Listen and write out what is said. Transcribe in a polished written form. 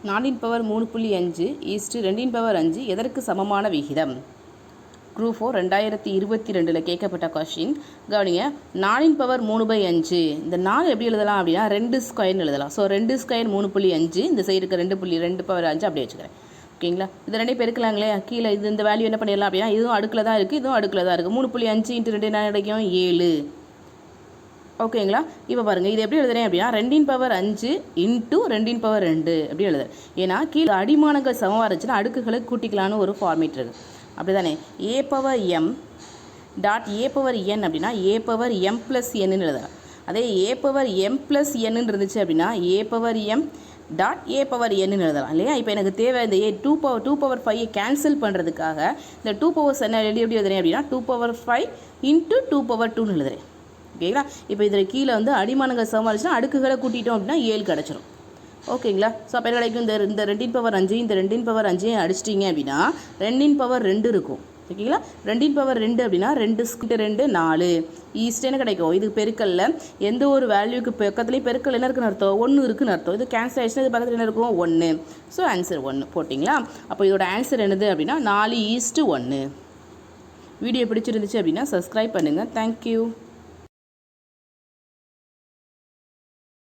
4 power 3.5 east 2 power 5 எதற்கு சமமான விகிதம்? குரூப் 4 2022 கேட்கப்பட்ட கொஸ்டின். கவனிங்க, 4 பவர் 3/5 இந்த 4 எப்படி எழுதலாம் அப்படின்னா 2 ஸ்கொயர்னு எழுதலாம். ஸோ 2 ஸ்கொயர் 3.5 இந்த சைடு இருக்க 2 பவர் 5 அப்படியே வச்சுக்கிறேன். ஓகேங்களா? இது ரெண்டே பெருக்கலாங்களே, கீழே இந்த வேல்யூ என்ன பண்ணிடலாம் அப்படின்னா இதுவும் அடுக்கில் தான் இருக்குது, இதுவும் அடுக்கில் தான் இருக்குது. 3.5 × 2 என்ன கிடைக்கும்? 7. ஓகேங்களா? இப்போ பாருங்கள், இது எப்படி எழுதுறேன் அப்படின்னா 2 பவர் 5 × 2 பவர் 2 அப்படி எழுதுறேன். ஏன்னா கீழே அடிமானங்கள் சமமாக இருந்துச்சுன்னா அடுக்குகளை கூட்டிக்கலான்னு ஒரு ஃபார்மேட் இருக்குது. அப்படி தானே? a power m dot a power n அப்படின்னா a power m plus n எழுதலாம். அதே a power m plus n இருந்துச்சு அப்படின்னா a power m dot a power n எழுதலாம் இல்லையா? இப்போ எனக்கு தேவை இந்த 2 பவர் 5 கேன்சல் பண்ணுறதுக்காக இந்த 2 பவர்ஸ் என்ன எப்படி எழுதுறேன் அப்படின்னா 2 பவர் 5 × 2 பவர் 2ன்னு எழுதுறேன். ஓகேங்களா? இப்போ இதில் கீழே வந்து அடிமானங்கள் சமமாக இருந்துச்சுன்னா அடுக்குகளை கூட்டிட்டோம் அப்படின்னா 7 கிடச்சிரும். ஓகேங்களா? ஸோ அப்போ என்ன கிடைக்கும்? இந்த 2 பவர் 5 இந்த 2 பவர் 5 அடிச்சிட்டிங்க அப்படின்னா 2 பவர் 2 இருக்கும். ஓகேங்களா? 2 பவர் 2 அப்படின்னா 2 × 2 4 ஈஸ்ட் என்ன கிடைக்கும்? இது பெருக்கல்ல எந்த ஒரு வேல்யூக்கு பக்கத்துலேயும் பெருக்கல் என்ன இருக்குன்னு அர்த்தம்? 1 இருக்குன்னு அர்த்தம். இது கேன்சல் ஆயிடுச்சுன்னா இது பக்கத்தில் என்ன இருக்கும்? 1. ஸோ ஆன்சர் 1 போட்டிங்களா? அப்போ இதோட ஆன்சர் என்னது அப்படின்னா 4:1. வீடியோ பிடிச்சிருந்துச்சு அப்படின்னா சப்ஸ்கிரைப் பண்ணுங்கள். தேங்க்யூ.